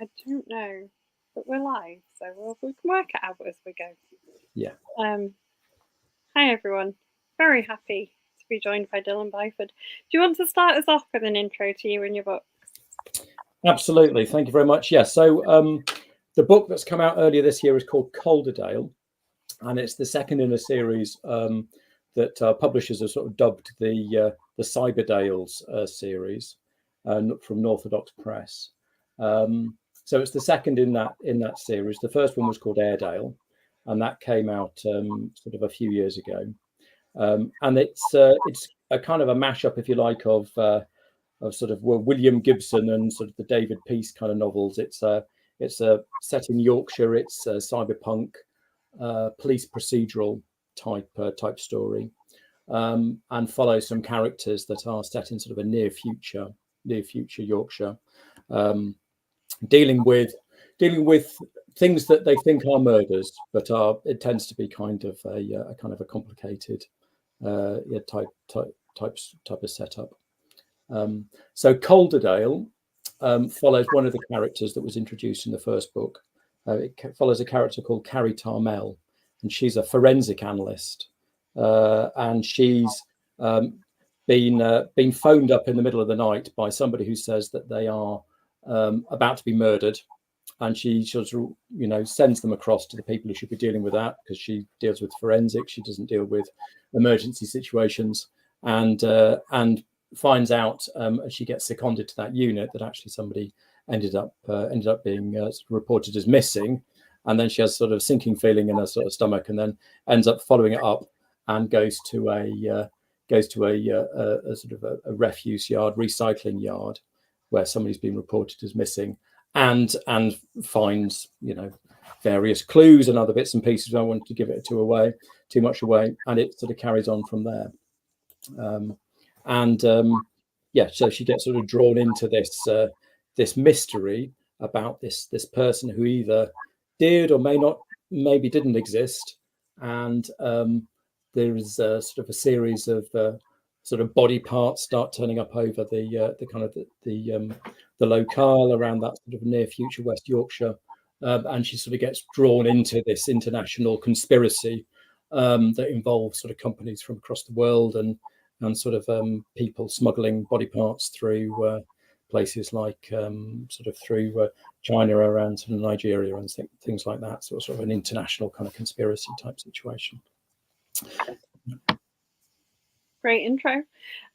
I don't know, but we're live, so we can work it out as we go. Yeah. Hi everyone. Very happy to be joined by Dylan Byford. Do you want to start us off with an intro to you and your books? Absolutely. Thank you very much. Yeah. So the book that's come out earlier this year is called Calderdale, and it's the second in a series that publishers have sort of dubbed the Cyberdales series from Orthodox Press. So it's the second in that series. The first one was called Airedale, and that came out sort of a few years ago. And it's a kind of a mashup, if you like, of sort of William Gibson and sort of the David Peace kind of novels. It's set in Yorkshire. It's a cyberpunk police procedural type story, and follows some characters that are set in sort of a near future Yorkshire, dealing with things that they think are murders, but it tends to be kind of a complicated type of setup. So Calderdale follows one of the characters that was introduced in the first book. It follows a character called Carrie Tarmel, and she's a forensic analyst, and she's been phoned up in the middle of the night by somebody who says that they are about to be murdered, and she sort of sends them across to the people who should be dealing with that, because she deals with forensics. She doesn't deal with emergency situations, and finds out as she gets seconded to that unit that actually somebody ended up being reported as missing, and then she has sort of a sinking feeling in her sort of stomach, and then ends up following it up and goes to a sort of a refuse yard, recycling yard, where somebody's been reported as missing, and finds various clues and other bits and pieces. I don't want to give it too much away, and it sort of carries on from there. So she gets sort of drawn into this mystery about this person who either did or maybe didn't exist, and there is sort of a series of sort of body parts start turning up over the locale around that sort of near future West Yorkshire, and she sort of gets drawn into this international conspiracy that involves sort of companies from across the world and sort of people smuggling body parts through places like sort of through China, around sort of Nigeria and things like that. So sort of an international kind of conspiracy type situation. Great intro.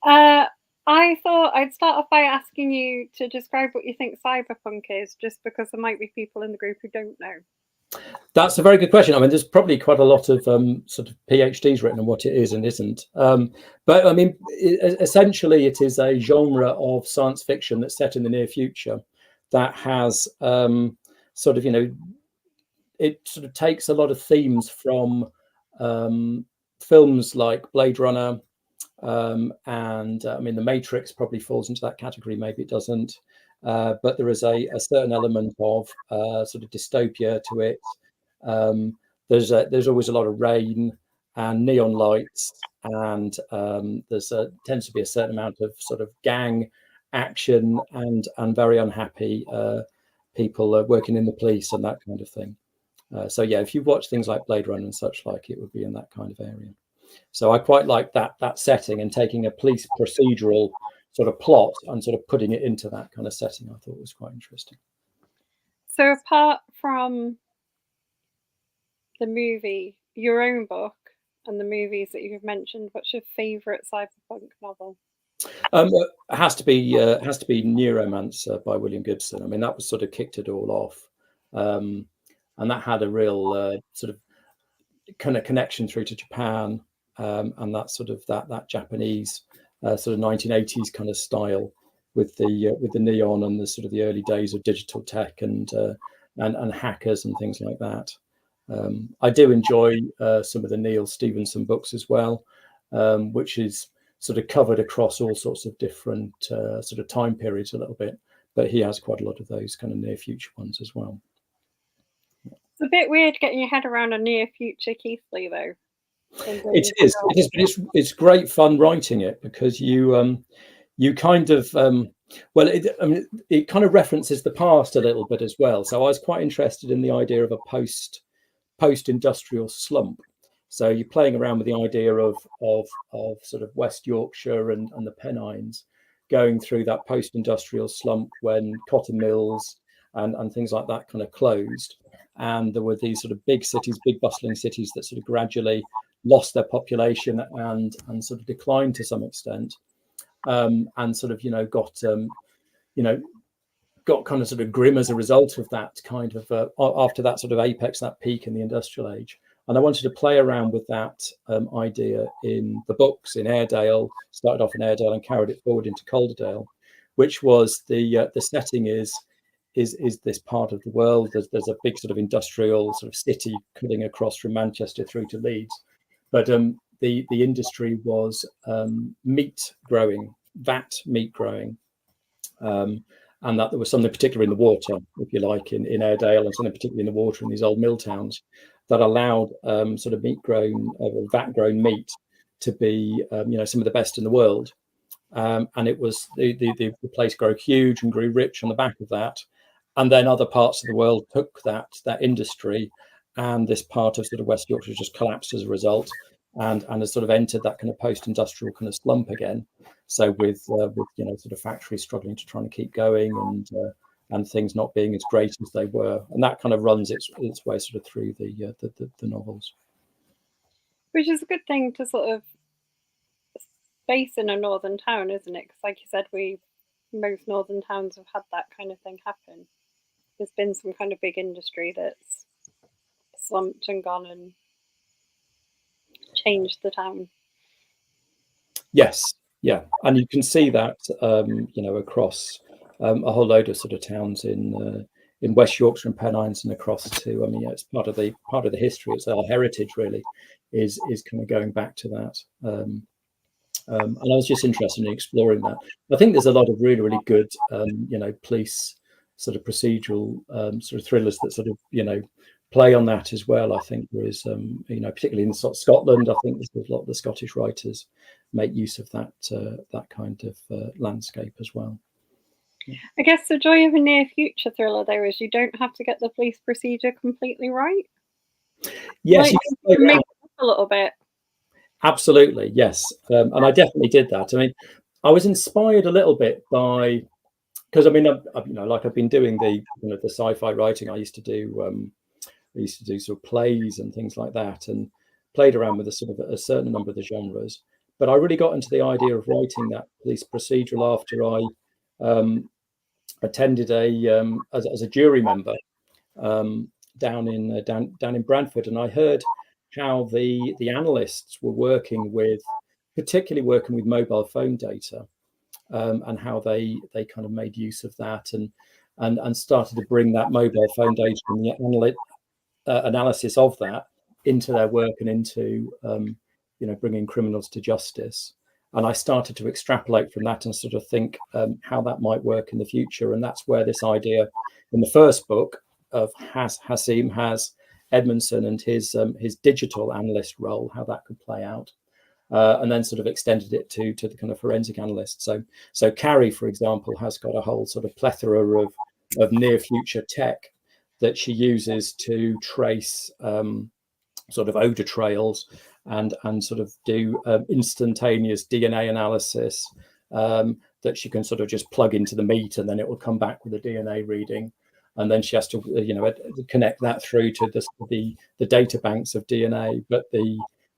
I thought I'd start off by asking you to describe what you think cyberpunk is, just because there might be people in the group who don't know. That's a very good question. I mean, there's probably quite a lot of sort of PhDs written on what it is and isn't. But I mean, essentially, it is a genre of science fiction that's set in the near future that has sort of, it sort of takes a lot of themes from films like Blade Runner, and I mean, The Matrix probably falls into that category. Maybe it doesn't. But there is a certain element of sort of dystopia to it. There's always a lot of rain and neon lights, and tends to be a certain amount of sort of gang action and very unhappy people working in the police and that kind of thing. So yeah, if you watch things like Blade Runner and such like, it would be in that kind of area. So I quite like that setting, and taking a police procedural sort of plot and sort of putting it into that kind of setting, I thought was quite interesting. So apart from the movie, your own book, and the movies that you've mentioned, what's your favourite cyberpunk novel? It has to be Neuromancer by William Gibson. I mean, that was sort of kicked it all off, and that had a real sort of kind of connection through to Japan, and that sort of that Japanese sort of 1980s kind of style with the neon and the sort of the early days of digital tech and hackers and things like that. I do enjoy some of the Neil Stevenson books as well, which is sort of covered across all sorts of different sort of time periods a little bit, but he has quite a lot of those kind of near future ones as well. It's a bit weird getting your head around a near future Keithley, though. It is, but it's great fun writing it, because you kind of Well, I mean, it kind of references the past a little bit as well. So I was quite interested in the idea of a post-industrial slump. So you're playing around with the idea of sort of West Yorkshire and the Pennines going through that post-industrial slump when cotton mills and things like that kind of closed. And there were these sort of big cities, big bustling cities that sort of gradually lost their population and sort of declined to some extent. And sort of, got kind of sort of grim as a result of that kind of after that sort of apex, that peak in the industrial age. And I wanted to play around with that idea in the books in Airedale. Started off in Airedale and carried it forward into Calderdale, which was the setting is this part of the world. There's a big sort of industrial sort of city cutting across from Manchester through to Leeds, but the industry was meat growing, meat growing. And that there was something particular in the water, if you like, in Airedale, and something particularly in the water in these old mill towns that allowed sort of vat-grown meat to be, some of the best in the world. And it was the place grew huge and grew rich on the back of that. And then other parts of the world took that industry, and this part of sort of West Yorkshire just collapsed as a result, and has sort of entered that kind of post-industrial kind of slump again. So with sort of factories struggling to try and keep going, and things not being as great as they were, and that kind of runs its way sort of through the novels. Which is a good thing to sort of base in a northern town, isn't it? Because, like you said, most northern towns have had that kind of thing happen. There's been some kind of big industry that's slumped and gone and changed the town. Yes, yeah, and you can see that across a whole load of sort of towns in West Yorkshire and Pennines and across to. I mean, it's part of the history. It's our heritage, really, is kind of going back to that. And I was just interested in exploring that. I think there's a lot of really, really good, police sort of procedural sort of thrillers that sort of play on that as well. I think there is, particularly in Scotland, I think there's a lot of the Scottish writers make use of that kind of landscape as well. I guess the joy of a near future thriller, though, is you don't have to get the police procedure completely right. Yes, you can make it up a little bit. Absolutely, yes, and I definitely did that. I mean, I was inspired a little bit by, because I mean, I've been doing the sci-fi writing. I used to do sort of plays and things like that, and played around with a certain number of the genres. But I really got into the idea of writing that police procedural after I attended as a jury member down in Bradford, and I heard how the analysts were particularly working with mobile phone data, and how they kind of made use of that and started to bring that mobile phone data and the analysis of that into their work and into bringing criminals to justice. And I started to extrapolate from that and sort of think how that might work in the future. And that's where this idea in the first book of Has Edmondson and his digital analyst role, how that could play out. And then sort of extended it to the kind of forensic analyst. So Carrie, for example, has got a whole sort of plethora of near future tech that she uses to trace sort of odor trails and sort of do instantaneous DNA analysis that she can sort of just plug into the meat, and then it will come back with a DNA reading. And then she has to connect that through to the data banks of DNA. But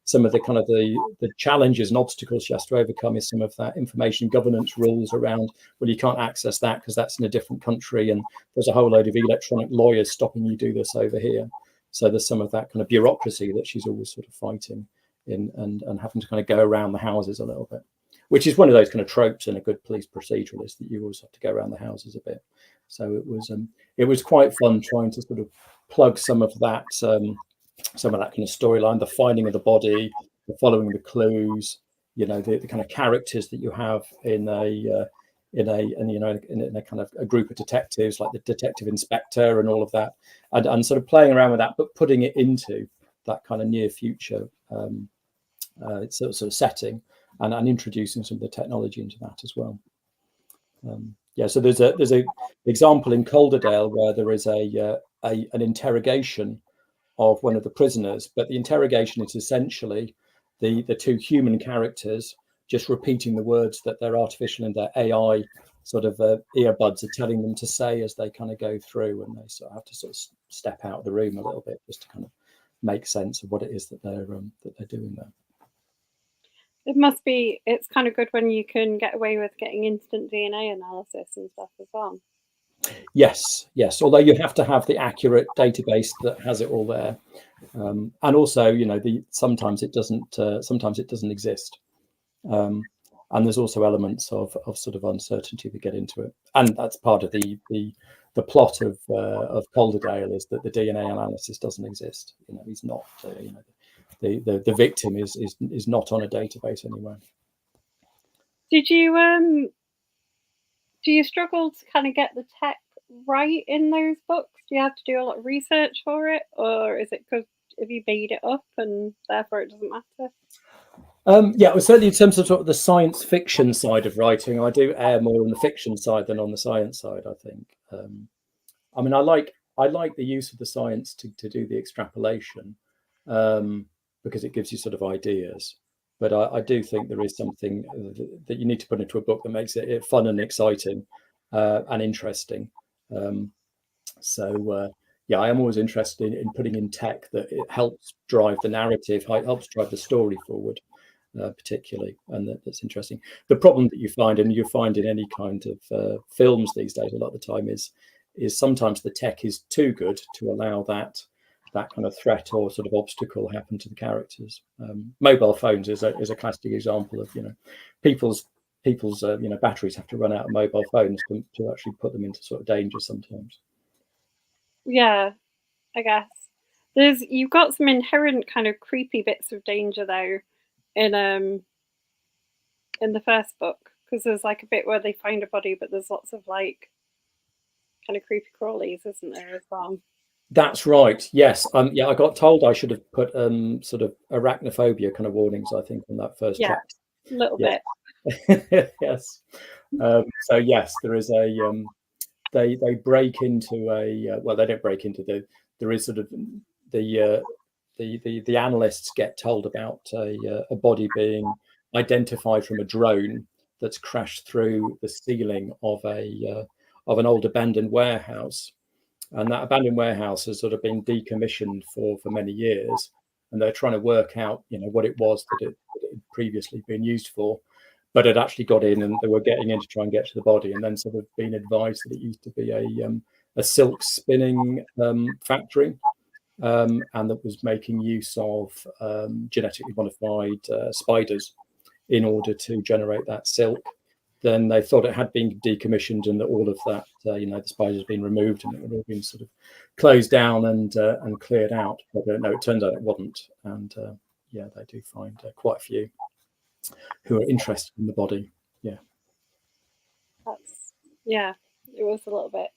some of the kind of the challenges and obstacles she has to overcome is some of that information governance rules around, well, you can't access that because that's in a different country, and there's a whole load of electronic lawyers stopping you do this over here. So there's some of that kind of bureaucracy that she's always sort of fighting in and having to kind of go around the houses a little bit, which is one of those kind of tropes in a good police procedural, is that you always have to go around the houses a bit. So it was quite fun trying to sort of plug some of that kind of storyline, the finding of the body, the following the clues, the kind of characters that you have in a kind of a group of detectives, like the detective inspector and all of that, and sort of playing around with that, but putting it into that kind of near future sort of setting, and introducing some of the technology into that as well. Yeah, so there's a example in Calderdale where there is an interrogation of one of the prisoners, but the interrogation is essentially the two human characters just repeating the words that their artificial and their AI sort of earbuds are telling them to say as they kind of go through, and they sort of have to sort of step out of the room a little bit just to kind of make sense of what it is that they're doing there. It must be, it's kind of good when you can get away with getting instant DNA analysis and stuff as well. Yes, yes. Although you have to have the accurate database that has it all there, and also, you know, sometimes it doesn't exist, and there's also elements of sort of uncertainty that get into it, and that's part of the plot of Calderdale is that the DNA analysis doesn't exist. You know, he's not. You know, the victim is not on a database anywhere. Did you do you struggle to kind of get the tech right in those books? Do you have to do a lot of research for it, or is it because have you made it up and therefore it doesn't matter? Yeah, well, certainly in terms of, sort of the science fiction side of writing, I do err more on the fiction side than on the science side, I think. I mean, I like the use of the science to do the extrapolation, because it gives you sort of ideas. But I do think there is something that you need to put into a book that makes it fun and exciting and interesting. Yeah, I am always interested in putting in tech that it helps drive the narrative, helps drive the story forward, particularly, and that's interesting. The problem that you find, and you find in any kind of films these days, a lot of the time is sometimes the tech is too good to allow that kind of threat or sort of obstacle happen to the characters. Mobile phones is a classic example of, you know, people's you know, batteries have to run out of mobile phones to actually put them into sort of danger sometimes. Yeah, I guess you've got some inherent kind of creepy bits of danger though in the first book, because there's like a bit where they find a body, but there's lots of like kind of creepy crawlies, isn't there, as well? That's right. Yes. Yeah, I got told I should have put sort of arachnophobia kind of warnings, I think, on that first chapter. A little bit. Yes. So yes, there is they break into well, they don't break into there is sort of the analysts get told about a body being identified from a drone that's crashed through the ceiling of an old abandoned warehouse, and that abandoned warehouse has sort of been decommissioned for many years, and they're trying to work out, you know, what it was that it had previously been used for, but had actually got in, and they were getting in to try and get to the body, and then sort of been advised that it used to be a silk spinning factory, and that was making use of genetically modified spiders in order to generate that silk. Then they thought it had been decommissioned and that all of that, you know, the spiders had been removed and it had all been sort of closed down and cleared out. But no, it turns out it wasn't. And yeah, they do find quite a few who are interested in the body. Yeah. Yeah, it was a little bit.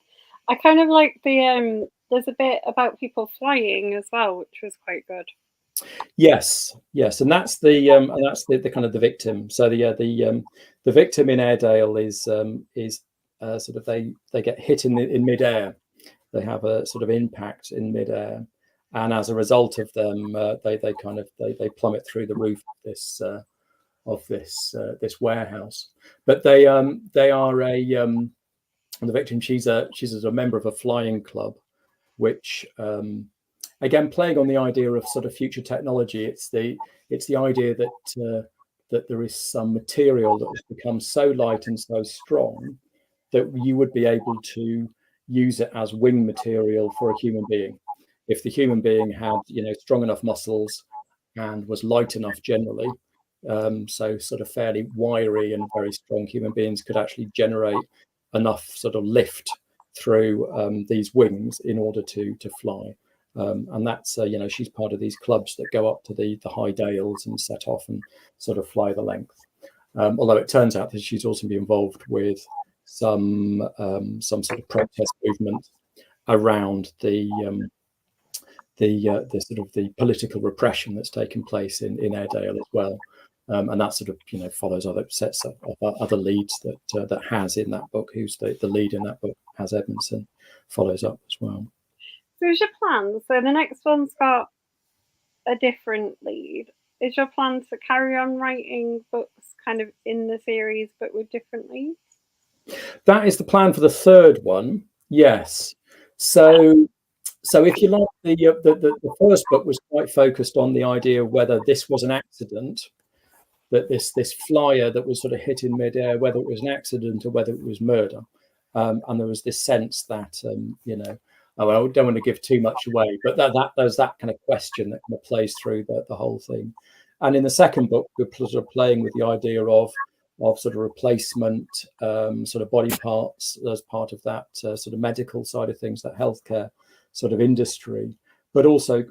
I kind of like there's a bit about people flying as well, which was quite good. Yes, and that's the kind of the victim. So the victim in Airedale is sort of they get hit in midair. They have a sort of impact in midair, and as a result of them, they plummet through the roof of this warehouse. But they are the victim. She's a member of a flying club, which again, playing on the idea of sort of future technology, it's the idea that there is some material that has become so light and so strong that you would be able to use it as wing material for a human being. If the human being had, you know, strong enough muscles and was light enough generally, so sort of fairly wiry and very strong human beings could actually generate enough sort of lift through these wings in order to fly. And that's you know, she's part of these clubs that go up to the high dales and set off and sort of fly the length. Although it turns out that she's also been involved with some sort of protest movement around the sort of the political repression that's taken place in Airedale as well. and that sort of follows other sets of other leads that Has in that book, who's the lead in that book, Has Edmondson, follows up as well. So is your plan? So the next one's got a different lead. Is your plan to carry on writing books kind of in the series but with different leads? That is the plan for the third one. Yes. So if you like, the first book was quite focused on the idea of whether this was an accident, that this flyer that was sort of hit in midair, whether it was an accident or whether it was murder, and there was this sense that I don't want to give too much away, but there's that kind of question that kind of plays through the whole thing. And in the second book, we're sort of playing with the idea of sort of replacement sort of body parts as part of that sort of medical side of things, that healthcare sort of industry, but also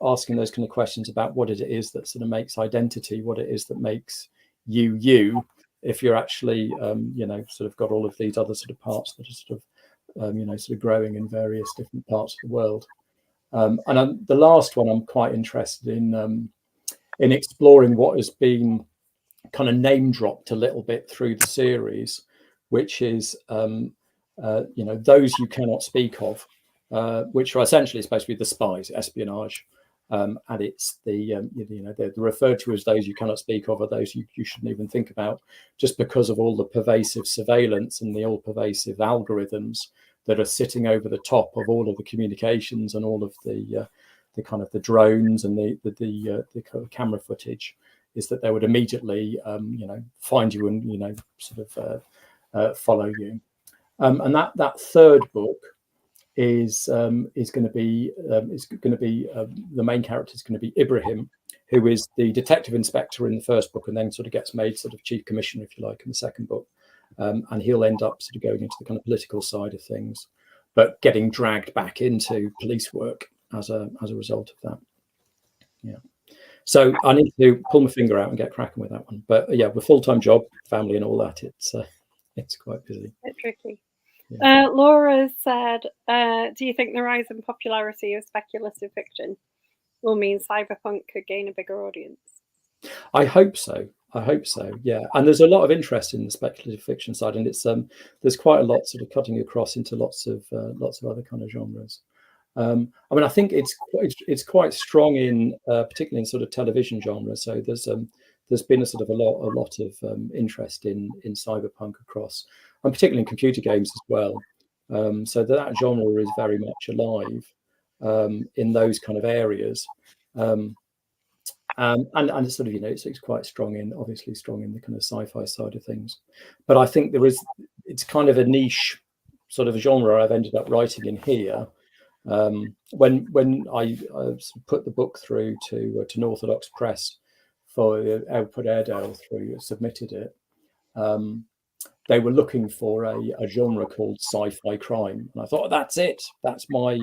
asking those kind of questions about what it is that sort of makes identity, what it is that makes you, if you're actually sort of got all of these other sort of parts that are sort of sort of growing in various different parts of the world. And the last one I'm quite interested in exploring what has been kind of name dropped a little bit through the series, which is those you cannot speak of, which are essentially supposed to be the spies, espionage, and it's they're referred to as those you cannot speak of, or those you shouldn't even think about, just because of all the pervasive surveillance and the all pervasive algorithms that are sitting over the top of all of the communications and all of the kind of the drones and the kind of camera footage, is that they would immediately find you and sort of follow you. And that third book is going to be the main character is going to be Ibrahim, who is the detective inspector in the first book, and then sort of gets made sort of chief commissioner, if you like, in the second book. And he'll end up sort of going into the kind of political side of things, but getting dragged back into police work as a result of that. Yeah. So I need to pull my finger out and get cracking with that one. But yeah, with full-time job, family, and all that, it's quite busy. A bit tricky. Yeah. Laura said, "Do you think the rise in popularity of speculative fiction will mean cyberpunk could gain a bigger audience?" I hope so. Yeah, and there's a lot of interest in the speculative fiction side, and it's there's quite a lot sort of cutting across into lots of other kind of genres. I mean, I think it's quite strong in particularly in sort of television genre. So there's been a lot of interest in cyberpunk across, and particularly in computer games as well. So that genre is very much alive in those kind of areas. And it's sort of it's quite strong in the kind of sci-fi side of things, but I think it's kind of a niche sort of genre I've ended up writing in here. When I put the book through to Orthodox Press for Output Airedale submitted it, they were looking for a genre called sci-fi crime, and I thought, that's it, that's my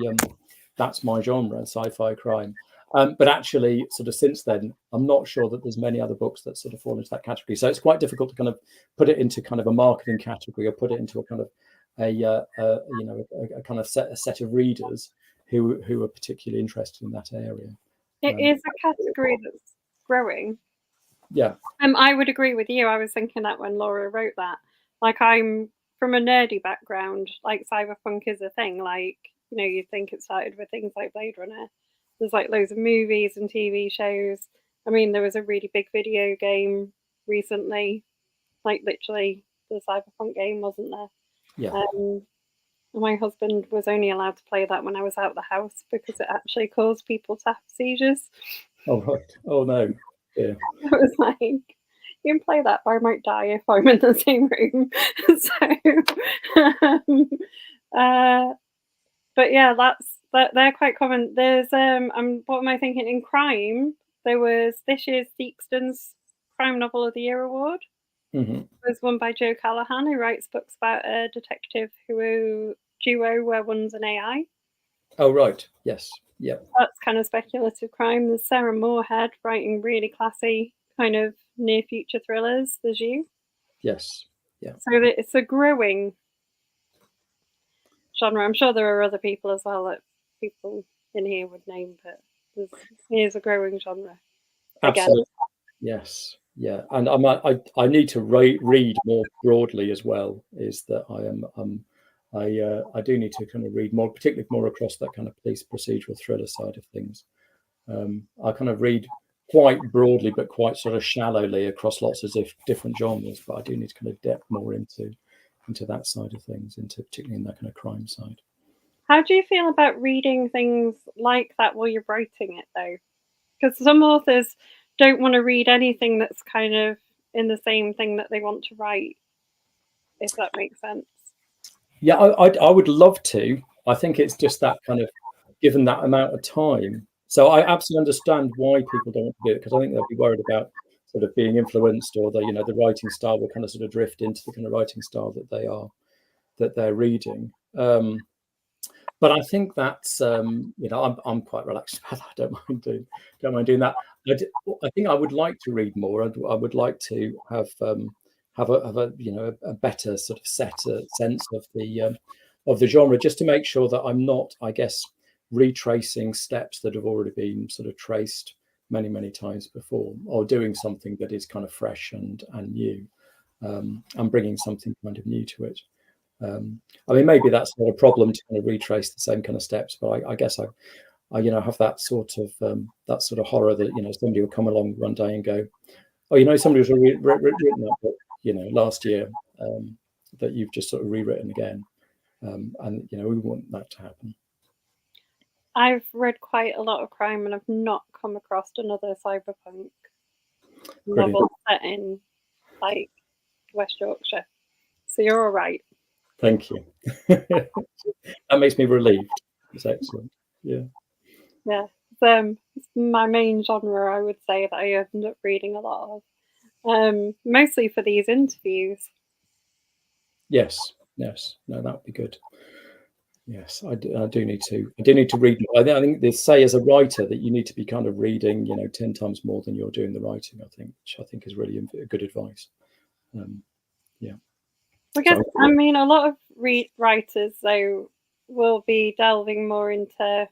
genre, sci-fi crime. But actually, sort of since then, I'm not sure that there's many other books that sort of fall into that category. So it's quite difficult to kind of put it into kind of a marketing category, or put it into a kind of a kind of set of readers who are particularly interested in that area. It is a category that's growing. Yeah. I would agree with you. I was thinking that when Laura wrote that. Like, I'm from a nerdy background. Like, cyberpunk is a thing. Like, you think it started with things like Blade Runner. There's like loads of movies and TV shows. I mean, there was a really big video game recently, like literally the cyberpunk game, wasn't there? Yeah. My husband was only allowed to play that when I was out of the house because it actually caused people to have seizures. Oh, right. Oh, no. Yeah. I was like, you can play that, but I might die if I'm in the same room. But yeah, they're quite common. There's what am I thinking? In crime, there was this year's Theakston's Crime Novel of the Year award. Mm-hmm. It was won by Joe Callahan, who writes books about a detective duo where one's an AI. Oh, right. Yes. Yeah. That's kind of speculative crime. There's Sarah Moorhead writing really classy kind of near future thrillers. There's you. Yes. Yeah. So it's a growing genre. I'm sure there are other people as well that people in here would name, but here's a growing genre. Absolutely. Yes. yeah, and I need to read more broadly as well. Is that I do need to kind of read more, particularly more across that kind of police procedural thriller side of things. I kind of read quite broadly, but quite sort of shallowly across lots of different genres. But I do need to kind of depth more into that side of things, into particularly in that kind of crime side. How do you feel about reading things like that while you're writing it, though? Because some authors don't want to read anything that's kind of in the same thing that they want to write, if that makes sense. Yeah, I would love to. I think it's just that kind of given that amount of time. So I absolutely understand why people don't want to do it, because I think they'll be worried about sort of being influenced, or the writing style will kind of sort of drift into the kind of writing style that they're reading. But I think that's I'm quite relaxed about that. I don't mind doing that. I think I would like to read more. I would like to have a better sort of sense of the genre, just to make sure that I'm not, I guess, retracing steps that have already been sort of traced many times before, or doing something that is kind of fresh and new, and bringing something kind of new to it. I mean, maybe that's not a problem to kind of retrace the same kind of steps, but I guess I have that sort of horror that somebody will come along one day and go, oh, somebody was written that book last year, that you've just sort of rewritten again, and we want that to happen. I've read quite a lot of crime, and I've not come across another cyberpunk novel set in like West Yorkshire. So you're all right. Thank you. That makes me relieved. It's excellent. Yeah. Yeah. It's my main genre, I would say, that I end up reading a lot of, mostly for these interviews. Yes. No, that would be good. Yes, I do need to read more. I think they say as a writer that you need to be kind of reading 10 times more than you're doing the writing, which I think is really good advice. Yeah. I guess, I mean, a lot of writers, though, will be delving more into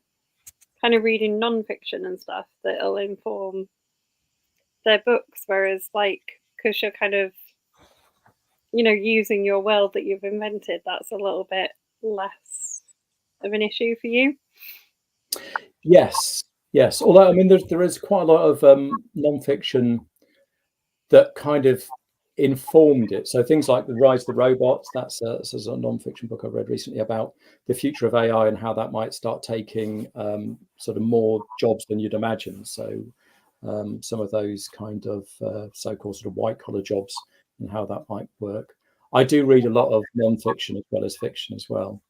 kind of reading non-fiction and stuff that'll inform their books, whereas, like, because you're kind of, using your world that you've invented, that's a little bit less of an issue for you. Yes. Although, I mean, there is quite a lot of non-fiction that kind of informed it. So things like The Rise of the Robots, that's a non-fiction book I read recently about the future of AI and how that might start taking sort of more jobs than you'd imagine. So some of those kind of so-called sort of white-collar jobs, and how that might work. I do read a lot of non-fiction as well as fiction as well.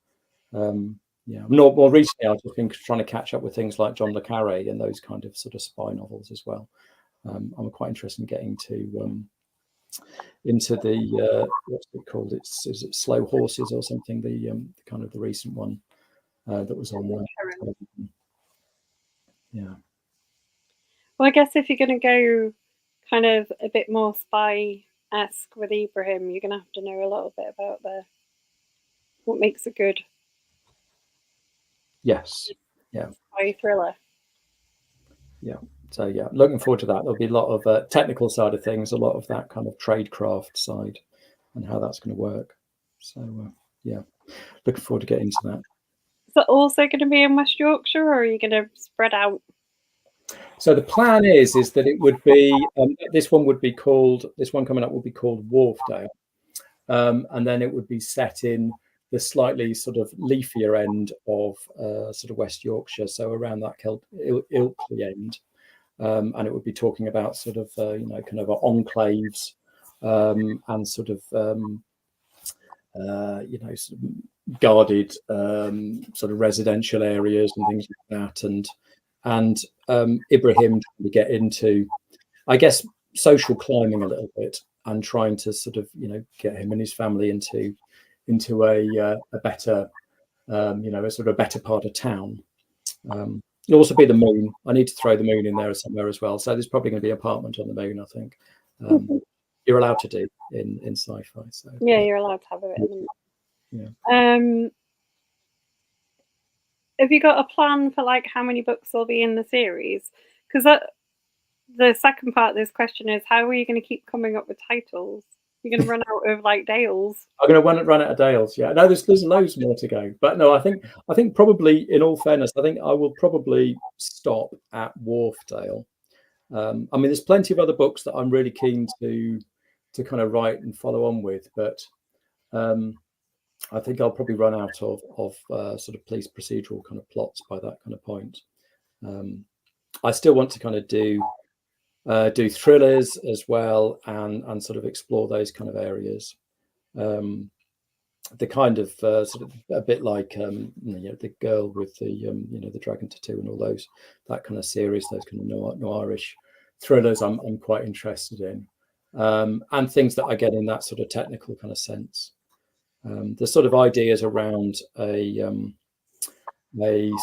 More recently, I've just been trying to catch up with things like John le Carré and those kind of sort of spy novels as well. I'm quite interested in getting into the what's it called? Is it Slow Horses or something? The kind of the recent one that was on there. Yeah. Well, I guess if you're going to go kind of a bit more spy-esque with Ibrahim, you're going to have to know a little bit about what makes a good spy thriller. Yeah. So yeah, looking forward to that. There'll be a lot of technical side of things, a lot of that kind of tradecraft side, and how that's going to work. So yeah, looking forward to getting into that. Is that also going to be in West Yorkshire, or are you going to spread out? So the plan is that it would be this one coming up will be called Wharfdale, and then it would be set in the slightly sort of leafier end of sort of West Yorkshire, so around that Ilkley end, and it would be talking about sort of kind of enclaves, and sort of sort of guarded sort of residential areas and things like that, and Ibrahim trying to get into, I guess, social climbing a little bit, and trying to sort of get him and his family into a better a sort of a better part of town. It'll also be the moon. I need to throw the moon in there somewhere as well. So there's probably going to be an apartment on the moon, I think. You're allowed to do in sci-fi. So yeah, you're allowed to have a bit of them. Yeah. Have you got a plan for like how many books will be in the series? Because The second part of this question is, how are you going to keep coming up with titles? You're going to run out of like Dales. I'm going to run out of Dales. Yeah, no, there's loads more to go. But no, I think probably, in all fairness, I think I will probably stop at Wharfdale. I mean, there's plenty of other books that I'm really keen to kind of write and follow on with, but I think I'll probably run out of sort of police procedural kind of plots by that kind of point. I still want to kind of do thrillers as well, and sort of explore those kind of areas. The kind of sort of a bit like the girl with the the dragon tattoo and all those, that kind of series, those kind of noirish thrillers I'm quite interested in, and things that I get in that sort of technical kind of sense. The sort of ideas around a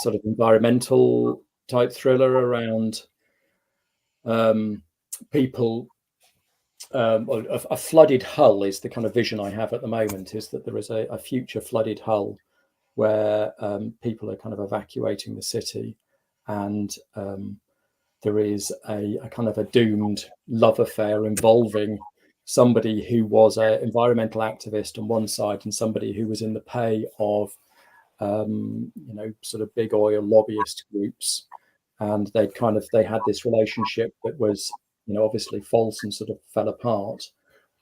sort of environmental type thriller around people. A flooded Hull is the kind of vision I have at the moment, is that there is a future flooded Hull where people are kind of evacuating the city, and there is a kind of a doomed love affair involving somebody who was an environmental activist on one side and somebody who was in the pay of sort of big oil lobbyist groups, and they had this relationship that was obviously false and sort of fell apart,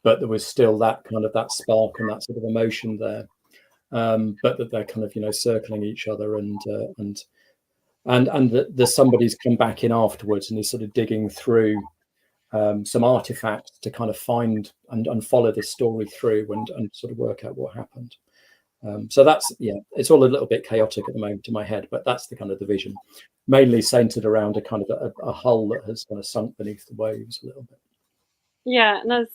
but there was still that kind of that spark and that sort of emotion there, but that they're kind of circling each other, and that somebody's come back in afterwards and is sort of digging through some artifacts to kind of find and follow this story through, and sort of work out what happened. So that's, it's all a little bit chaotic at the moment in my head, but that's the kind of the vision, mainly centered around a kind of a hull that has kind of sunk beneath the waves a little bit. Yeah, and as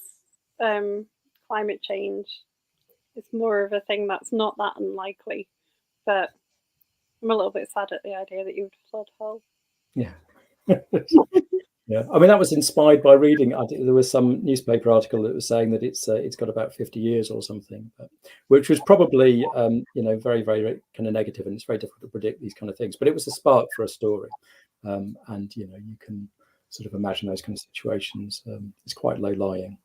climate change, it's more of a thing that's not that unlikely, but I'm a little bit sad at the idea that you would flood Hull. Yeah. Yeah, I mean, that was inspired by reading. There was some newspaper article that was saying that it's got about 50 years or something, which was probably very, very kind of negative, and it's very difficult to predict these kind of things. But it was a spark for a story, and you can sort of imagine those kind of situations. It's quite low lying,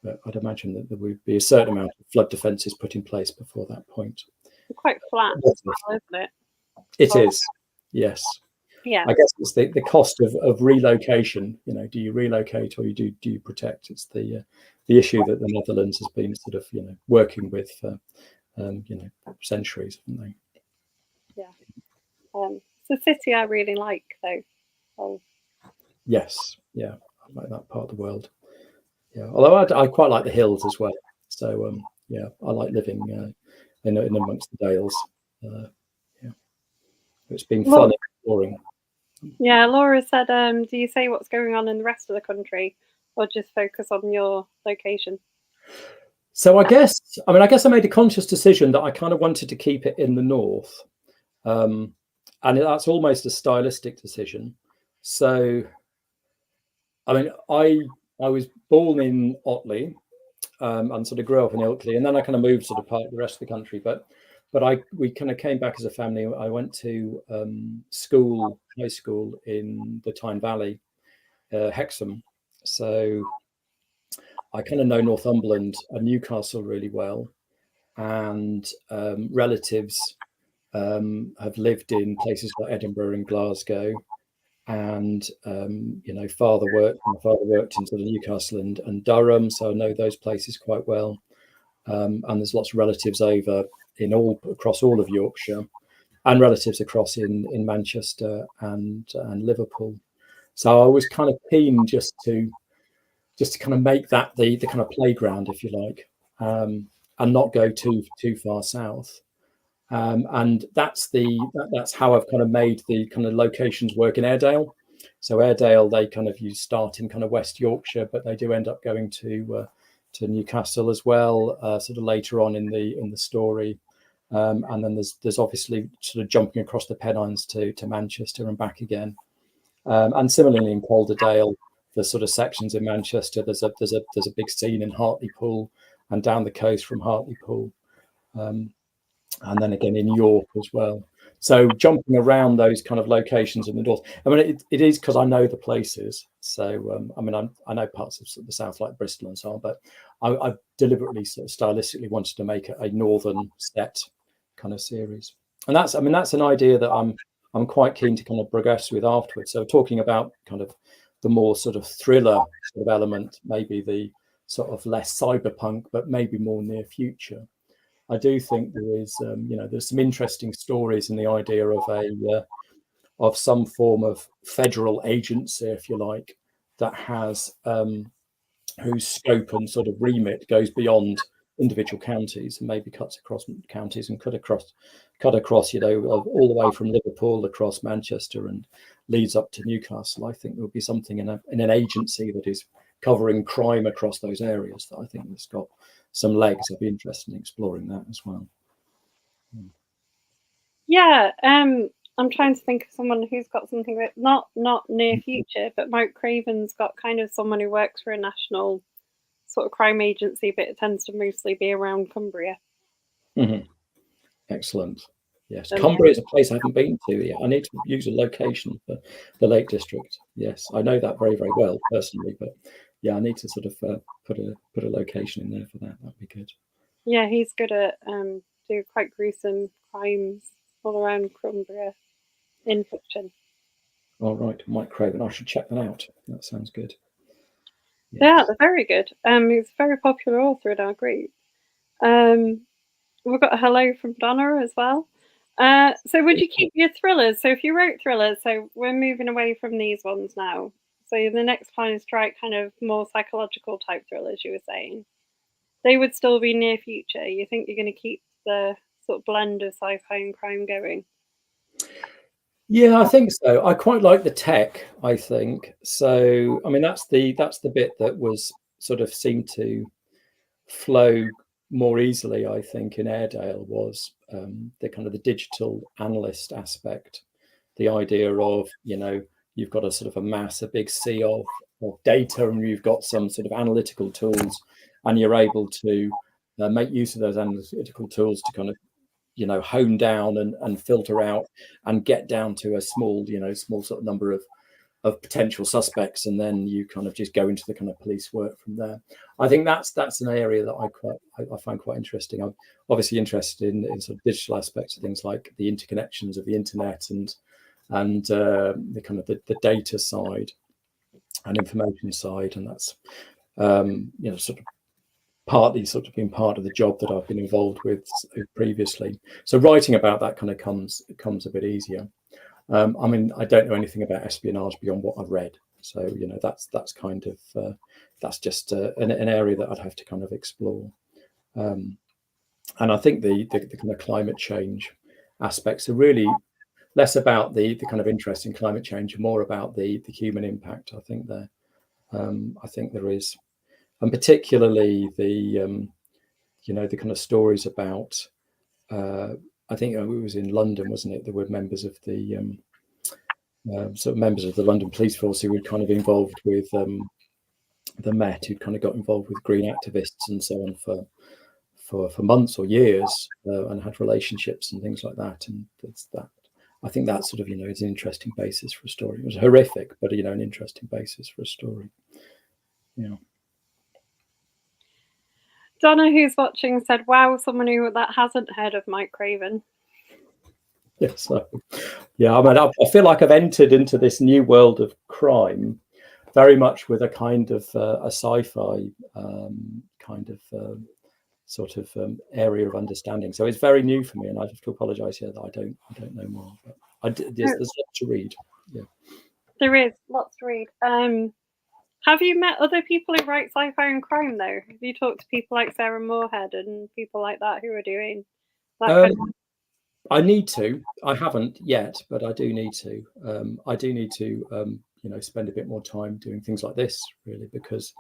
but I'd imagine that there would be a certain amount of flood defences put in place before that point. It's quite flat as well, isn't it? It is, yes. Yeah, I guess it's the cost of relocation. Do you relocate or do you protect? It's the issue that the Netherlands has been sort of working with for centuries, haven't they? Yeah. It's a city I really like, though. Oh. Yes, yeah, I like that part of the world. Yeah, although I quite like the hills as well. So yeah, I like living in amongst the dales. Yeah, it's been fun and exploring. Yeah, Laura said, do you say what's going on in the rest of the country, or just focus on your location? So I guess I made a conscious decision that I kind of wanted to keep it in the north, and that's almost a stylistic decision. So, I mean, I was born in Otley, and sort of grew up in Ilkley, and then I kind of moved sort of part of the rest of the country, but we kind of came back as a family. I went to high school in the Tyne Valley, Hexham. So I kind of know Northumberland and Newcastle really well, and relatives have lived in places like Edinburgh and Glasgow, and my father worked in sort of Newcastle and Durham, so I know those places quite well. And there's lots of relatives over across all of Yorkshire, and relatives across in Manchester and Liverpool. So I was kind of keen just to kind of make that the kind of playground, if you like, and not go too far south. And that's how I've kind of made the kind of locations work in Airedale. So Airedale, you start in kind of West Yorkshire, but they do end up going to Newcastle as well, sort of later on in the story. And then there's obviously sort of jumping across the Pennines to Manchester and back again. And similarly in Calderdale, there's sort of sections in Manchester. There's a big scene in Hartlepool and down the coast from Hartlepool. And then again in York as well. So jumping around those kind of locations in the north, I mean, it is because I know the places. So I mean, I know parts of the south like Bristol and so on, but I deliberately sort of stylistically wanted to make a northern set kind of series, and that's, I mean, that's an idea that I'm quite keen to kind of progress with afterwards. So talking about kind of the more sort of thriller sort of element, maybe the sort of less cyberpunk, but maybe more near future. I do think there is, there's some interesting stories in the idea of of some form of federal agency, if you like, that has whose scope and sort of remit goes beyond individual counties and maybe cuts across counties and cut across, all the way from Liverpool across Manchester and leads up to Newcastle. I think there'll be something in an agency that is covering crime across those areas that I think has got some legs. I'd be interested in exploring that as well. Yeah, I'm trying to think of someone who's got something that not near future, but Mike Craven's got kind of someone who works for a national sort of crime agency, but it tends to mostly be around Cumbria. Mm-hmm. Excellent. Yes, Cumbria is a place I haven't been to yet. I need to use a location for the Lake District. Yes, I know that very, very well personally, but yeah, I need to sort of put a location in there for that. That'd be good. Yeah, he's good at do quite gruesome crimes all around Cumbria in fiction. All right, Mike Craven. I should check that out. That sounds good. Yes. Yeah, they're very good. He's a very popular author in our group. We've got a hello from Donna as well. So would you keep your thrillers? So if you wrote thrillers, so we're moving away from these ones now. So the next plan is to write kind of more psychological type thrillers, you were saying. They would still be near future. You think you're going to keep the sort of blend of sci-fi and crime going? Yeah, I think so. I quite like the tech, I think. So, I mean, that's the bit that was sort of seemed to flow more easily, I think, in Airedale was the kind of the digital analyst aspect, the idea of, you've got a sort of a big sea of data, and you've got some sort of analytical tools, and you're able to make use of those analytical tools to kind of hone down and filter out and get down to a small sort of number of potential suspects, and then you kind of just go into the kind of police work from there. I think that's an area that I find quite interesting. I'm obviously interested in sort of digital aspects of things like the interconnections of the internet and the kind of the data side and information side, and that's sort of partly sort of been part of the job that I've been involved with previously. So writing about that kind of comes a bit easier. I mean, I don't know anything about espionage beyond what I've read, so that's kind of that's just an area that I'd have to kind of explore. And I think the kind of climate change aspects are really less about the kind of interest in climate change, and more about the human impact. I think there is, and particularly the the kind of stories about. I think it was in London, wasn't it? There were members of the sort of members of the London police force who were kind of involved with the Met, who'd kind of got involved with green activists and so on for months or years, and had relationships and things like that. And it's that. I think that sort of is an interesting basis for a story. It was horrific, but an interesting basis for a story. Yeah. Donna, who's watching, said, "Wow, someone who that hasn't heard of Mike Craven." Yeah, so yeah, I mean, I feel like I've entered into this new world of crime very much with a kind of a sci-fi kind of sort of area of understanding. So it's very new for me, and I have to apologise here that I don't know more. But there's lots to read. Yeah, there is lots to read. Have you met other people who write sci-fi and crime, though? Have you talked to people like Sarah Moorhead and people like that who are doing that kind of? I need to. I haven't yet, but I do need to. I do need to, spend a bit more time doing things like this, really, because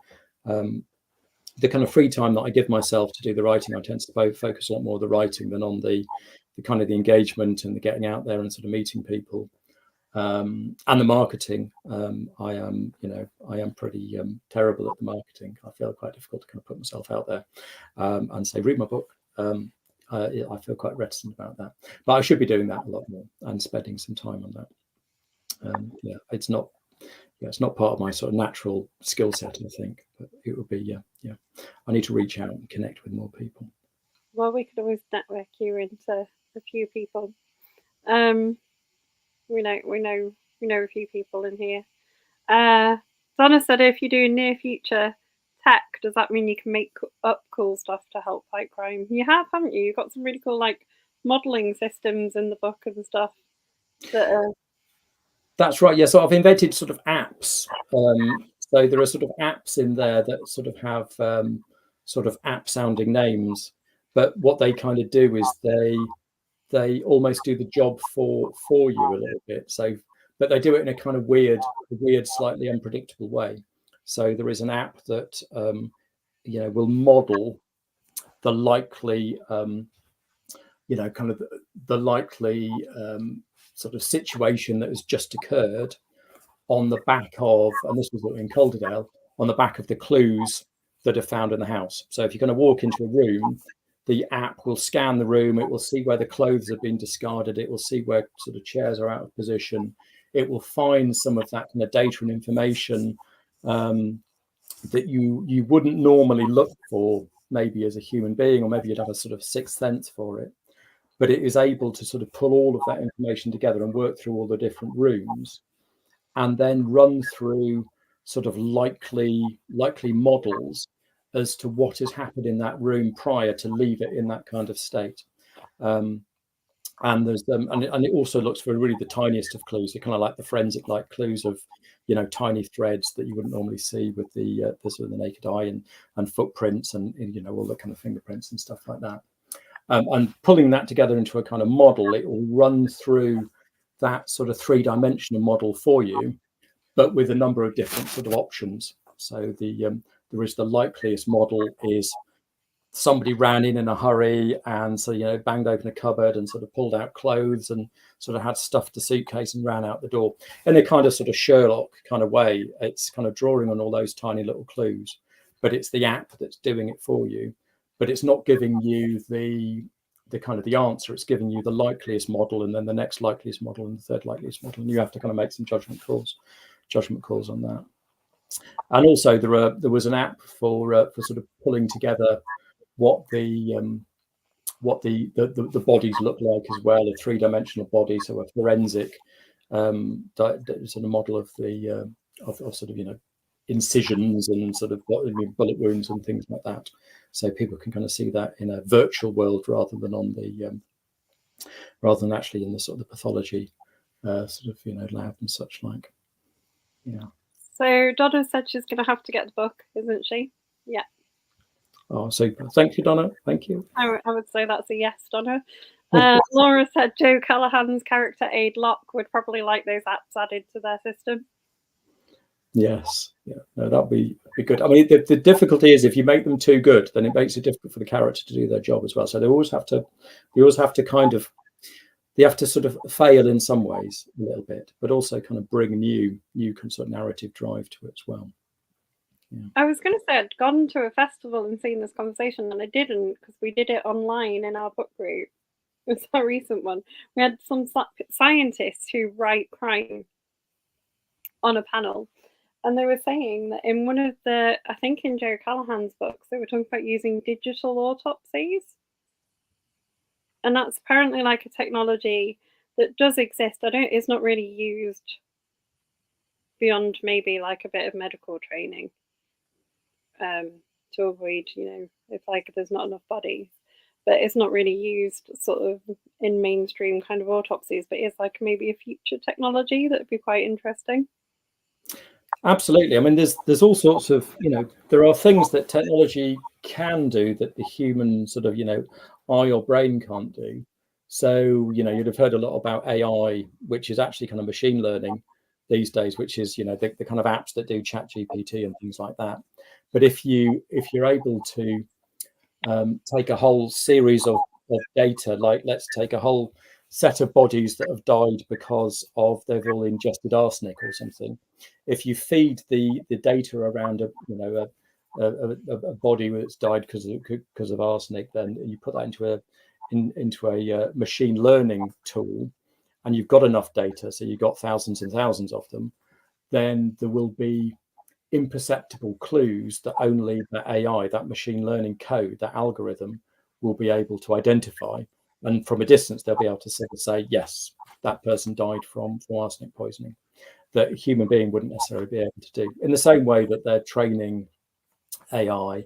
the kind of free time that I give myself to do the writing, I tend to focus a lot more on the writing than on the kind of the engagement and the getting out there and sort of meeting people. And the marketing, I am pretty terrible at the marketing. I feel quite difficult to kind of put myself out there and say, read my book. I feel quite reticent about that. But I should be doing that a lot more and spending some time on that. Yeah, it's not part of my sort of natural skill set, I think, but it would be, yeah. I need to reach out and connect with more people. Well, we could always network you into a few people. We know a few people in here. Donna said, if you do near future tech, does that mean you can make up cool stuff to help fight crime? You have, haven't you? You've got some really cool like modelling systems in the book and stuff. That's right. Yeah. So I've invented sort of apps. So there are sort of apps in there that sort of have sort of app sounding names, but what they kind of do is they almost do the job for you a little bit. So, but they do it in a kind of weird, slightly unpredictable way. So there is an app that will model the likely, kind of the likely sort of situation that has just occurred on the back of, and this was in Calderdale, on the back of the clues that are found in the house. So if you're going to walk into a room, the app will scan the room. It will see where the clothes have been discarded. It will see where sort of chairs are out of position. It will find some of that kind of data and information that you wouldn't normally look for, maybe as a human being, or maybe you'd have a sort of sixth sense for it. But it is able to sort of pull all of that information together and work through all the different rooms, and then run through sort of likely models as to what has happened in that room prior to leave it in that kind of state. And there's and it also looks for really the tiniest of clues. They're kind of like the forensic like clues of, tiny threads that you wouldn't normally see with the sort of the naked eye, and footprints and all the kind of fingerprints and stuff like that. And pulling that together into a kind of model, it will run through that sort of three-dimensional model for you, but with a number of different sort of options. So there is the likeliest model is somebody ran in a hurry and so banged open a cupboard and sort of pulled out clothes and sort of had stuffed the suitcase and ran out the door in a kind of sort of Sherlock kind of way. It's kind of drawing on all those tiny little clues, but it's the app that's doing it for you. But it's not giving you the kind of the answer. It's giving you the likeliest model, and then the next likeliest model, and the third likeliest model, and you have to kind of make some judgment calls on that. And also there was an app for sort of pulling together what the bodies look like as well, a three-dimensional body, so a forensic sort of model of the of sort of incisions and sort of bullet wounds and things like that, so people can kind of see that in a virtual world rather than on the rather than actually in the sort of the pathology sort of lab and such like. Yeah. So Donna said she's going to have to get the book, isn't she? Yeah. Oh, super. Thank you, Donna. Thank you. I would say that's a yes, Donna. Laura said Joe Callahan's character Aid Locke would probably like those apps added to their system. Yes, yeah, no, that'd be good. I mean, the difficulty is if you make them too good, then it makes it difficult for the character to do their job as well. So they always have to kind of, they have to sort of fail in some ways a little bit, but also kind of bring new sort of narrative drive to it as well. Yeah. I was going to say I'd gone to a festival and seen this conversation, and I didn't because we did it online in our book group. It was a recent one. We had some scientists who write crime on a panel, and they were saying that in one of the, I think in Joe Callahan's books, they were talking about using digital autopsies. And that's apparently like a technology that does exist. It's not really used beyond maybe like a bit of medical training to avoid, if like there's not enough bodies. But it's not really used sort of in mainstream kind of autopsies, but it's like maybe a future technology that would be quite interesting. Absolutely. I mean, there's all sorts of, there are things that technology can do that the human sort of, eye or brain can't do. So, you'd have heard a lot about AI, which is actually kind of machine learning these days, which is, the kind of apps that do ChatGPT and things like that. But if you're able to take a whole series of data, like let's take a whole set of bodies that have died because of they've all ingested arsenic or something. If you feed the data around a body that's died because of arsenic, then you put that into a machine learning tool, and you've got enough data, so you've got thousands and thousands of them, then there will be imperceptible clues that only the AI, that machine learning code, that algorithm, will be able to identify. And from a distance, they'll be able to say, yes, that person died from arsenic poisoning, that a human being wouldn't necessarily be able to do. In the same way that they're training AI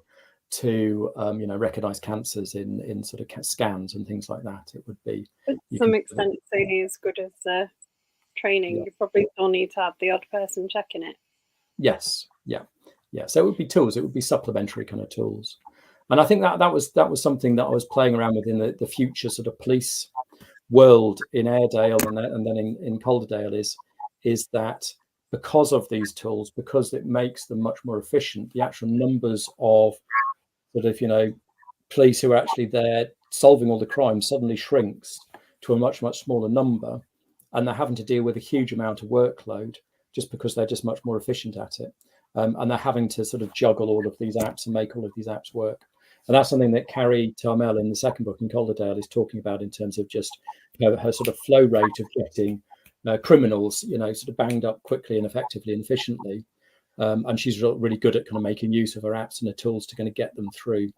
to recognize cancers in sort of scans and things like that, it would be to some extent certainly as good as training. You probably still need to have the odd person checking it. Yes, yeah. So it would be tools, it would be supplementary kind of tools. And I think that was something that I was playing around with in the future sort of police world in Airedale and then in Calderdale is that because of these tools, because it makes them much more efficient, the actual numbers of sort of, police who are actually there solving all the crimes suddenly shrinks to a much, much smaller number. And they're having to deal with a huge amount of workload just because they're just much more efficient at it. And they're having to sort of juggle all of these apps and make all of these apps work. And that's something that Carrie Tarmel in the second book in Calderdale is talking about in terms of just her sort of flow rate of getting criminals, sort of banged up quickly and effectively and efficiently. And she's really good at kind of making use of her apps and her tools to kind of get them through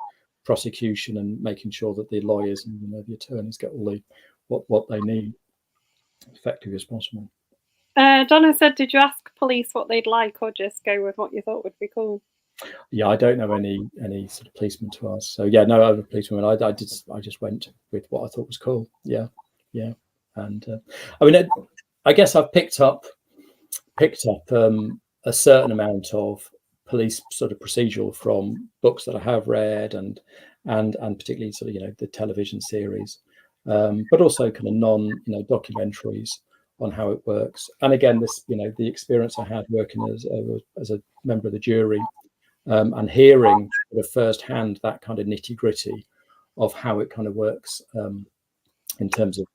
prosecution and making sure that the lawyers and the attorneys get all the what they need as effectively as possible. Donna said, did you ask police what they'd like or just go with what you thought would be cool? Yeah, I don't know any sort of policeman to ask. So yeah, no other policeman. I just went with what I thought was cool. Yeah. And I mean, I guess I've picked up a certain amount of police sort of procedural from books that I have read and particularly sort of the television series, but also kind of documentaries on how it works. And again, this the experience I had working as a member of the jury. And hearing sort of firsthand that kind of nitty gritty of how it kind of works in terms of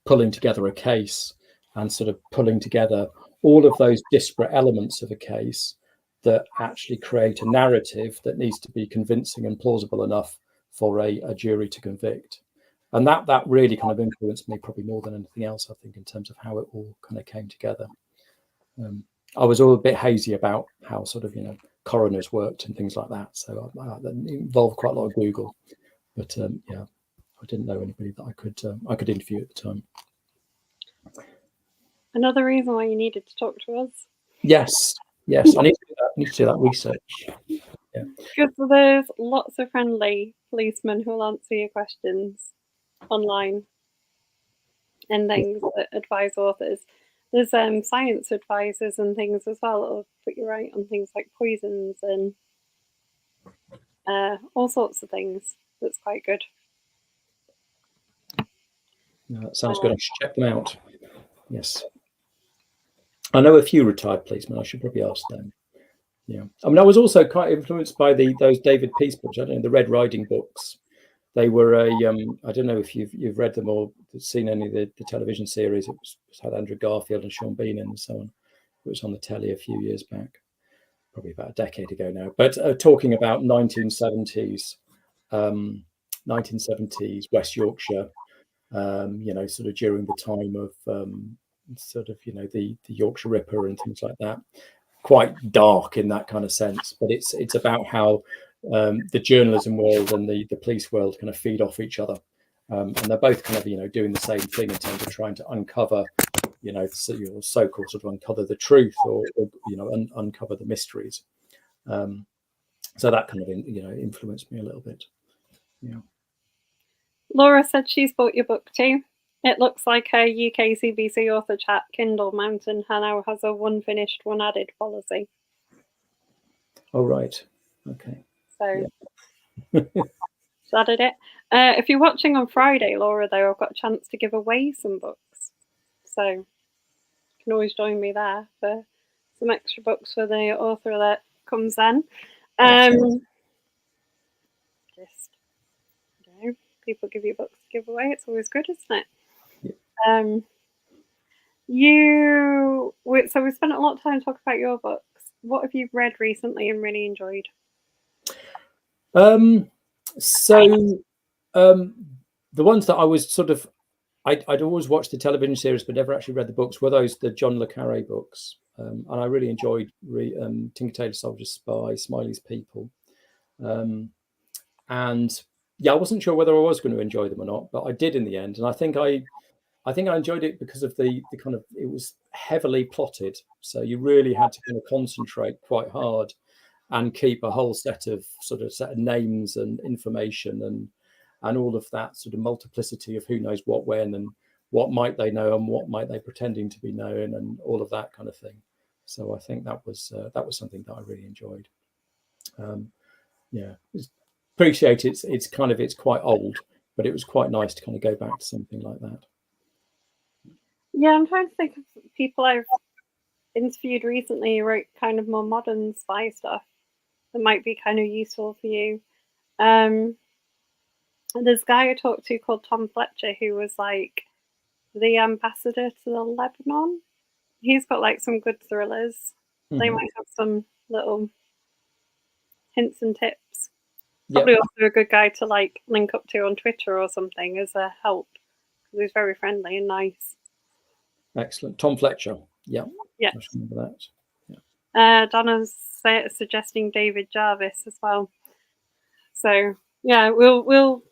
pulling together a case and sort of pulling together all of those disparate elements of a case that actually create a narrative that needs to be convincing and plausible enough for a jury to convict. And that really kind of influenced me probably more than anything else, I think, in terms of how it all kind of came together. I was all a bit hazy about how sort of, coroners worked and things like that. So that involved quite a lot of Google. But yeah, I didn't know anybody that I could interview at the time. Another reason why you needed to talk to us. Yes. I need to do that research. Yeah. Because there's lots of friendly policemen who will answer your questions online and things that advise authors. There's science advisors and things as well that'll put you right on things like poisons and all sorts of things. That's quite good. No, that sounds good. I should check them out. Yes. I know a few retired policemen. I should probably ask them. Yeah. I mean, I was also quite influenced by those David Peace books. I don't know, the Red Riding books. They were I don't know if you've read them or seen any of the television series. It had Andrew Garfield and Sean Bean and so on. It was on the telly a few years back, probably about a decade ago now. But talking about 1970s West Yorkshire, sort of during the time of sort of the Yorkshire Ripper and things like that. Quite dark in that kind of sense, but it's about how the journalism world and the police world kind of feed off each other, and they're both kind of doing the same thing in terms of trying to uncover so-called sort of uncover the truth or uncover the mysteries. So that kind of influenced me a little bit. Yeah. Laura said she's bought your book too. It looks like her UK CBC author chat Kindle Mountain now has a one finished, one added policy. Oh, right. Okay. So she's added it. If you're watching on Friday, Laura, though, I've got a chance to give away some books. So you can always join me there for some extra books for the author that comes then. Just, people give you books to give away. It's always good, isn't it? Yeah. So we spent a lot of time talking about your books. What have you read recently and really enjoyed? the ones that I was sort of, I'd always watched the television series but never actually read the books, were the John le Carre books. And I really enjoyed Tinker Tailor Soldier Spy, Smiley's People. And yeah, I wasn't sure whether I was going to enjoy them or not, but I did in the end. And I think I enjoyed it because of the kind of, it was heavily plotted. So you really had to kind of concentrate quite hard and keep a whole set of names and information and all of that sort of multiplicity of who knows what when and what might they know and what might they pretending to be knowing and all of that kind of thing. So I think that was something that I really enjoyed. Yeah, appreciate it's quite old, but it was quite nice to kind of go back to something like that. Yeah, I'm trying to think of people I've interviewed recently who wrote kind of more modern spy stuff that might be kind of useful for you. There's a guy I talked to called Tom Fletcher who was like the ambassador to the Lebanon. He's got like some good thrillers. They might have some little hints and tips. Probably also a good guy to like link up to on Twitter or something as a help, because he's very friendly and nice. Excellent. Tom Fletcher. Yeah. Yeah. I should remember that. Yeah. Donna's suggesting David Jarvis as well. So yeah, we'll.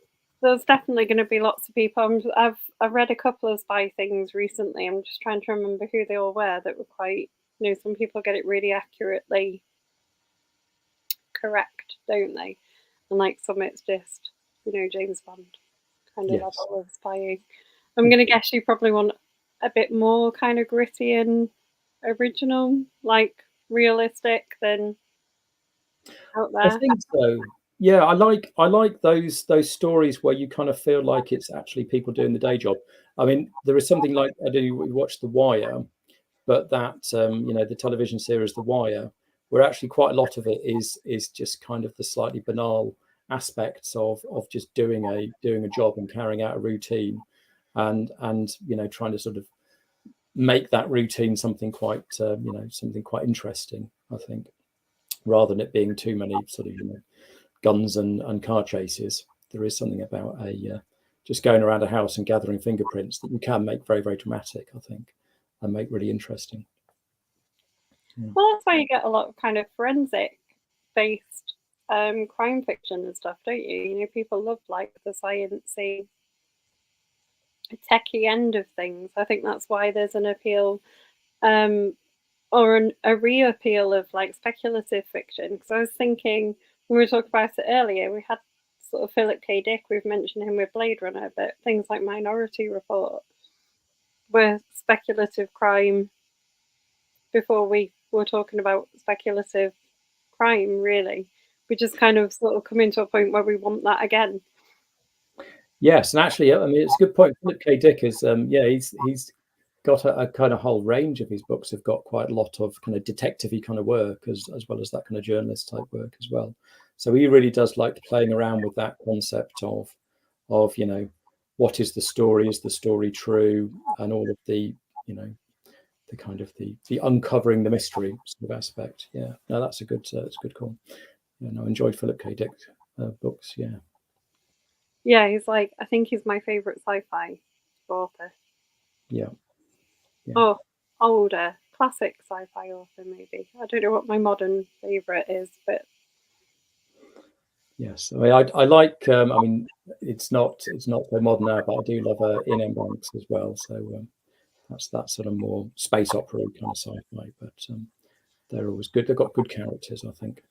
There's definitely going to be lots of people. I've read a couple of spy things recently. I'm just trying to remember who they all were that were quite. You know, some people get it really accurately correct, don't they? And like some, it's just James Bond kind of level of spying. I'm going to guess you probably want a bit more kind of gritty and original, like realistic than out there. I think so. Yeah, I like those stories where you kind of feel like it's actually people doing the day job. I mean, there is something like, I don't know if you watched The Wire, but that the television series The Wire, where actually quite a lot of it is just kind of the slightly banal aspects of just doing a job and carrying out a routine, and trying to sort of make that routine something quite something quite interesting, I think, rather than it being too many sort of guns and car chases. There is something about just going around a house and gathering fingerprints that you can make very, very dramatic, I think, and make really interesting. Yeah. Well, that's why you get a lot of kind of forensic based crime fiction and stuff, don't you? People love like the sciencey, techie end of things. I think that's why there's an appeal or a re-appeal of like speculative fiction. Because I was thinking, when we were talking about it earlier, we had sort of Philip K. Dick, we've mentioned him with Blade Runner, but things like Minority Report were speculative crime before we were talking about speculative crime, really. We just kind of sort of come into a point where we want that again. Yes, and actually, I mean, it's a good point. Philip K. Dick is, he's got a kind of whole range of his books have got quite a lot of kind of detective-y kind of work as well as that kind of journalist type work as well. So he really does like playing around with that concept of what is the story? Is the story true? And all of the the kind of the uncovering the mystery sort of aspect. Yeah, no, that's a good call. Yeah, no, I enjoyed Philip K. Dick books. Yeah. Yeah, I think he's my favorite sci-fi author. Yeah. Oh, older classic sci-fi author maybe. I don't know what my modern favorite is, but yes, I mean, I like. I mean, it's not so modern now, but I do love Ian Banks as well. So that's that sort of more space opera kind of sci-fi. But they're always good. They've got good characters. I think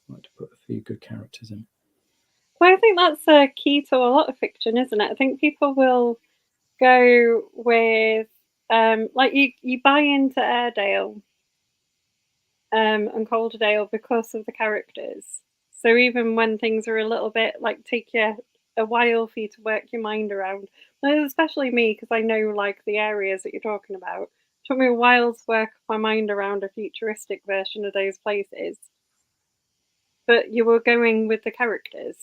I like to put a few good characters in. Well, I think that's a key to a lot of fiction, isn't it? I think people will go with like you buy into Airedale and Calderdale because of the characters. So even when things are a little bit like take you a while for you to work your mind around, especially me because I know like the areas that you're talking about. It took me a while to work my mind around a futuristic version of those places. But you were going with the characters.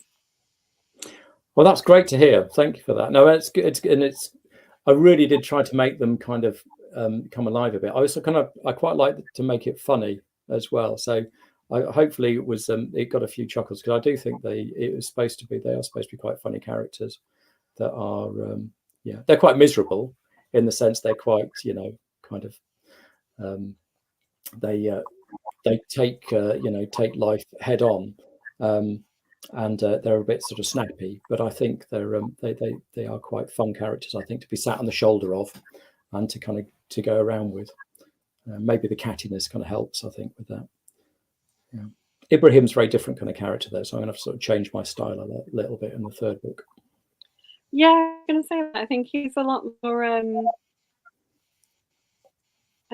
Well, that's great to hear. Thank you for that. No, it's good. It's I really did try to make them kind of come alive a bit. I quite like to make it funny as well. So hopefully it was it got a few chuckles because I do think they are supposed to be quite funny characters. that are they're quite miserable in the sense they're quite kind of they take take life head on, and they're a bit sort of snappy. But I think they're they are quite fun characters, I think, to be sat on the shoulder of and to kind of to go around with. Maybe the cattiness kind of helps, I think, with that. Yeah. Ibrahim's a very different kind of character though, so I'm going to sort of change my style a little bit in the third book. Yeah, I'm going to say that. I think he's a lot more, I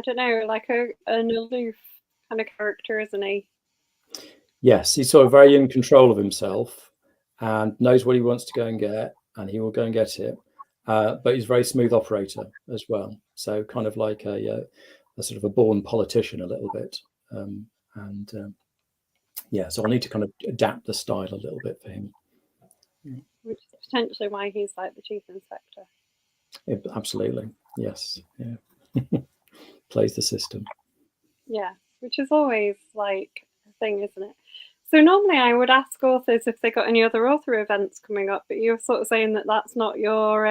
don't know, like an aloof kind of character, isn't he? Yes, he's sort of very in control of himself and knows what he wants to go and get, and he will go and get it. But he's a very smooth operator as well. So kind of like a sort of a born politician a little bit. So I'll need to kind of adapt the style a little bit for him. Which is potentially why he's like the chief inspector. Yeah, absolutely. Yes. Yeah. Plays the system. Yeah, which is always like a thing, isn't it? So normally I would ask authors if they got any other author events coming up, but you're sort of saying that that's not your...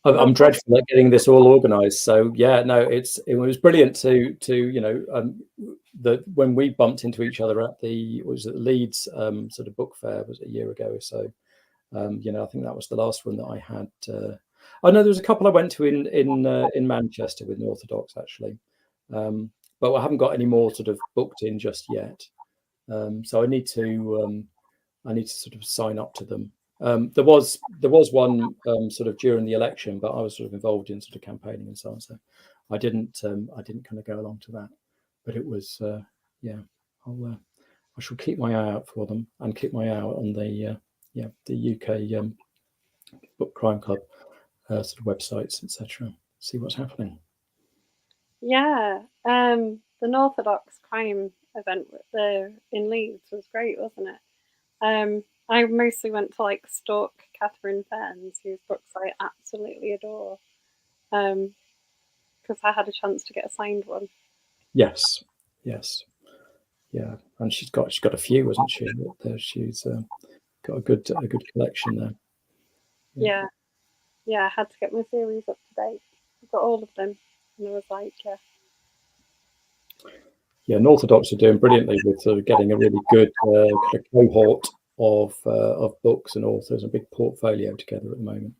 I'm dreadful at getting this all organised. So yeah, no, it was brilliant to that when we bumped into each other at the Leeds sort of book fair, was it a year ago or so. I think that was the last one that I had. I know there was a couple I went to in Manchester with Northodox actually, but I haven't got any more sort of booked in just yet. So I need to sort of sign up to them. There was one sort of during the election, but I was sort of involved in sort of campaigning and so on. So I didn't kind of go along to that. But it was I shall keep my eye out for them and keep my eye out on the UK Book Crime Club sort of websites, etc. See what's happening. Yeah, the Northodox crime event in Leeds was great, wasn't it? I mostly went to like stalk Catherine Fearns, whose books I absolutely adore, because I had a chance to get a signed one. Yes, yeah, and she's got a few, hasn't she? She's got a good collection there. Yeah, I had to get my series up to date. I got all of them, and I was like, yeah. Yeah, Northodox are doing brilliantly with sort of getting a really good kind of cohort of books and authors, a big portfolio together at the moment.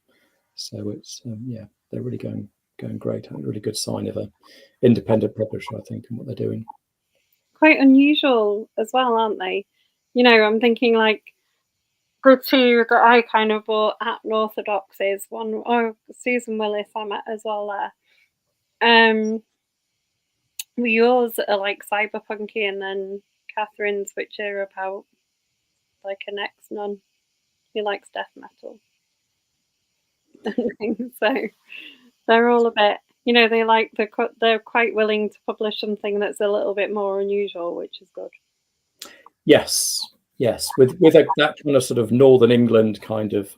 So it's they're really going great. A really good sign of an independent publisher, I think, and what they're doing. Quite unusual as well, aren't they? I'm thinking like the two that I kind of bought at Northodox is one, Susan Willis I met as well there. Yours are like cyberpunky, and then Catherine's, which are about like an ex-nun who likes death metal. So they're all a bit, they're quite willing to publish something that's a little bit more unusual, which is good. Yes, with that kind of sort of Northern England kind of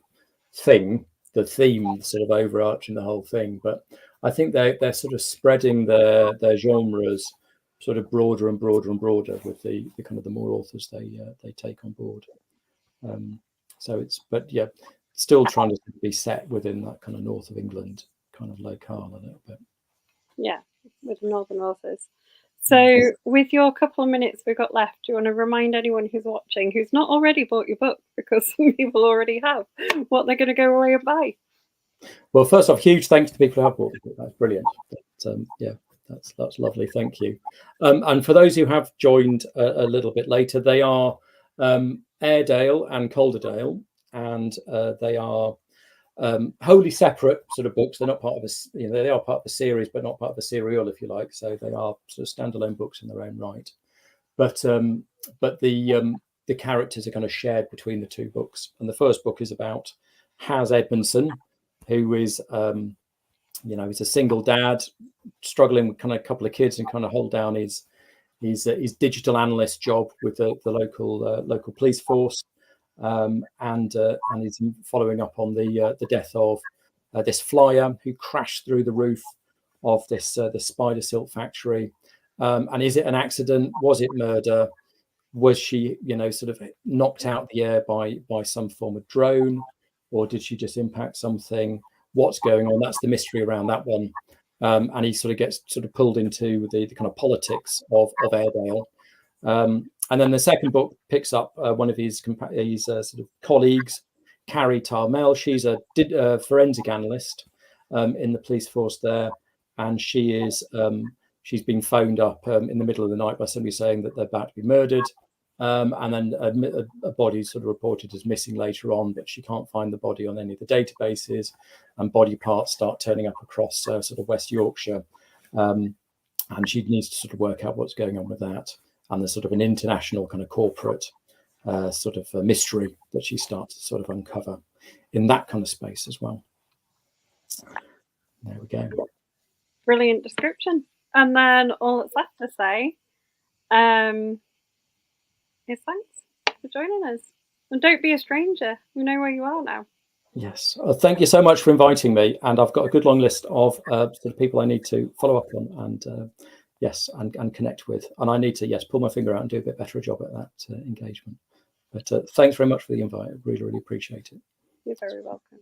thing, the theme sort of overarching the whole thing. But I think they're sort of spreading their genres sort of broader and broader and broader with the kind of the more authors they take on board. Still trying to be set within that kind of north of England kind of locale a little bit. Yeah, with northern authors. So with your couple of minutes we've got left, do you want to remind anyone who's watching who's not already bought your book, because some people already have, what they're going to go away and buy? Well, first off, huge thanks to people who have bought the book. That's brilliant. That's lovely. Thank you. And for those who have joined a little bit later, they are Airedale and Calderdale, and they are wholly separate sort of books. They're not part of they are part of the series, but not part of the serial, if you like. So they are sort of standalone books in their own right. But the characters are kind of shared between the two books. And the first book is about Haz Edmondson, who is he's a single dad struggling with kind of a couple of kids and kind of hold down his digital analyst job with the local police force. And he's following up on the death of this flyer who crashed through the roof of the spider silk factory. And is it an accident? Was it murder? Was she, sort of knocked out the air by some form of drone? or did she just impact something? What's going on? That's the mystery around that one. And he sort of gets pulled into the kind of politics of Airedale. And then the second book picks up one of his sort of colleagues, Carrie Tarmel. She's a forensic analyst in the police force there, and she's been phoned up in the middle of the night by somebody saying that they're about to be murdered. And then a body sort of reported as missing later on, but she can't find the body on any of the databases, and body parts start turning up across sort of West Yorkshire, and she needs to sort of work out what's going on with that. And there's sort of an international kind of corporate sort of mystery that she starts to sort of uncover in that kind of space as well. There we go. Brilliant description. And then all that's left to say is thanks for joining us. And don't be a stranger. We know where you are now. Yes. Thank you so much for inviting me. And I've got a good long list of sort of people I need to follow up on and and connect with. And I need to, pull my finger out and do a bit better a job at that engagement. But thanks very much for the invite. I really, really appreciate it. You're very welcome.